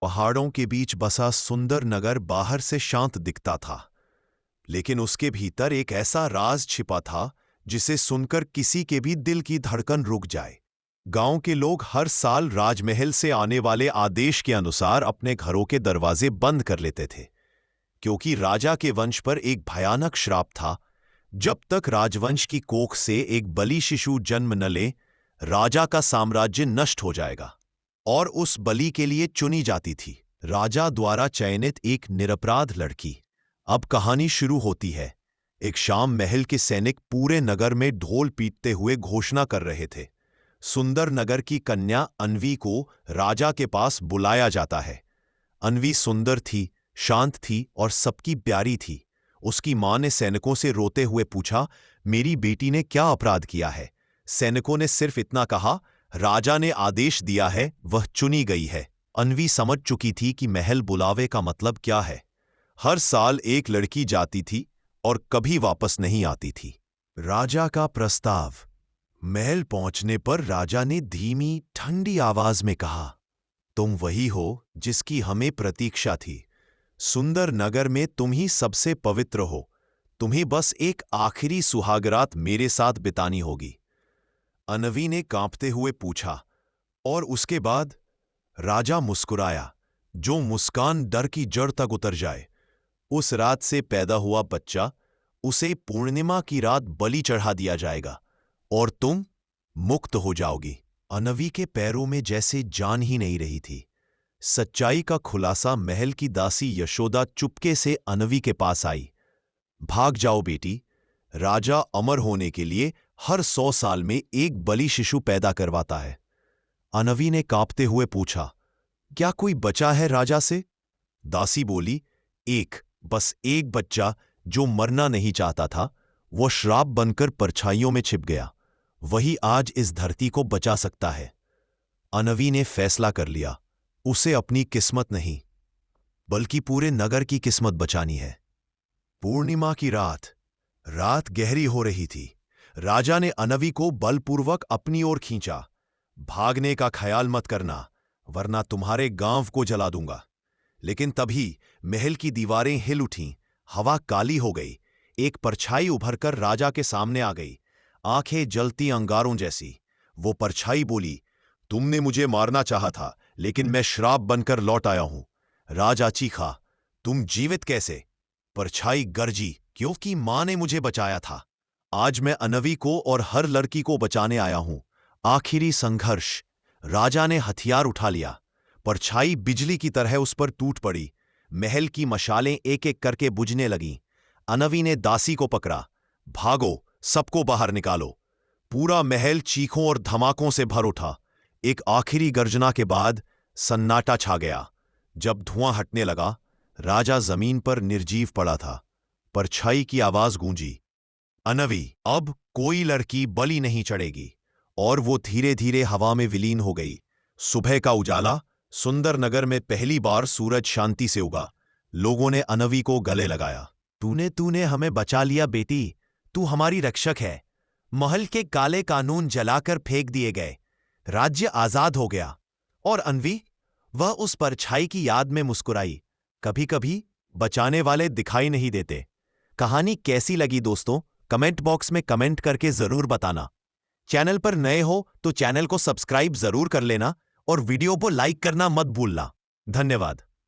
पहाड़ों के बीच बसा सुंदर नगर बाहर से शांत दिखता था, लेकिन उसके भीतर एक ऐसा राज छिपा था जिसे सुनकर किसी के भी दिल की धड़कन रुक जाए। गांव के लोग हर साल राजमहल से आने वाले आदेश के अनुसार अपने घरों के दरवाजे बंद कर लेते थे, क्योंकि राजा के वंश पर एक भयानक श्राप था। जब तक राजवंश की कोख से एक बलि शिशु जन्म न ले, राजा का साम्राज्य नष्ट हो जाएगा। और उस बलि के लिए चुनी जाती थी राजा द्वारा चयनित एक निरपराध लड़की। अब कहानी शुरू होती है। एक शाम महल के सैनिक पूरे नगर में ढोल पीटते हुए घोषणा कर रहे थे। सुंदर नगर की कन्या अन्वी को राजा के पास बुलाया जाता है। अन्वी सुंदर थी, शांत थी और सबकी प्यारी थी। उसकी मां ने सैनिकों से रोते हुए पूछा, मेरी बेटी ने क्या अपराध किया है? सैनिकों ने सिर्फ इतना कहा, राजा ने आदेश दिया है, वह चुनी गई है। अन्वी समझ चुकी थी कि महल बुलावे का मतलब क्या है। हर साल एक लड़की जाती थी और कभी वापस नहीं आती थी। राजा का प्रस्ताव। महल पहुंचने पर राजा ने धीमी ठंडी आवाज में कहा, तुम वही हो जिसकी हमें प्रतीक्षा थी। सुंदर नगर में तुम ही सबसे पवित्र हो। तुम्हें बस एक आखिरी सुहागरात मेरे साथ बितानी होगी। अन्वी ने कांपते हुए पूछा, और उसके बाद? राजा मुस्कुराया, जो मुस्कान डर की जड़ तक उतर जाए। उस रात से पैदा हुआ बच्चा, उसे पूर्णिमा की रात बलि चढ़ा दिया जाएगा और तुम मुक्त हो जाओगी। अन्वी के पैरों में जैसे जान ही नहीं रही थी। सच्चाई का खुलासा। महल की दासी यशोदा चुपके से अन्वी के पास आई। भाग जाओ बेटी, राजा अमर होने के लिए हर 100 साल में एक बलि शिशु पैदा करवाता है। अन्वी ने कांपते हुए पूछा, क्या कोई बचा है राजा से? दासी बोली, एक, बस एक बच्चा जो मरना नहीं चाहता था। वो श्राप बनकर परछाइयों में छिप गया। वही आज इस धरती को बचा सकता है। अन्वी ने फैसला कर लिया, उसे अपनी किस्मत नहीं, बल्कि पूरे नगर की किस्मत बचानी है। पूर्णिमा की रात। रात गहरी हो रही थी। राजा ने अन्वी को बलपूर्वक अपनी ओर खींचा। भागने का ख्याल मत करना, वरना तुम्हारे गांव को जला दूंगा। लेकिन तभी महल की दीवारें हिल उठीं, हवा काली हो गई। एक परछाई उभरकर राजा के सामने आ गई, आंखें जलती अंगारों जैसी। वो परछाई बोली, तुमने मुझे मारना चाहा था, लेकिन मैं श्राप बनकर लौट आया हूं। राजा चीखा, तुम जीवित कैसे? परछाई गरजी, क्योंकि मां ने मुझे बचाया था। आज मैं अन्वी को और हर लड़की को बचाने आया हूं। आखिरी संघर्ष। राजा ने हथियार उठा लिया। परछाई बिजली की तरह उस पर टूट पड़ी। महल की मशालें एक एक करके बुझने लगीं। अन्वी ने दासी को पकड़ा, भागो, सबको बाहर निकालो। पूरा महल चीखों और धमाकों से भर उठा। एक आखिरी गर्जना के बाद सन्नाटा छा गया। जब धुआं हटने लगा, राजा जमीन पर निर्जीव पड़ा था। परछाई की आवाज गूंजी, अन्वी, अब कोई लड़की बलि नहीं चढ़ेगी। और वो धीरे धीरे हवा में विलीन हो गई। सुबह का उजाला। सुंदर नगर में पहली बार सूरज शांति से उगा। लोगों ने अन्वी को गले लगाया। तूने हमें बचा लिया बेटी, तू हमारी रक्षक है। महल के काले कानून जलाकर फेंक दिए गए। राज्य आजाद हो गया। और अन्वी, वह उस परछाई की याद में मुस्कुराई। कभी कभी बचाने वाले दिखाई नहीं देते। कहानी कैसी लगी दोस्तों? कमेंट बॉक्स में कमेंट करके जरूर बताना। चैनल पर नए हो तो चैनल को सब्सक्राइब जरूर कर लेना और वीडियो को लाइक करना मत भूलना। धन्यवाद।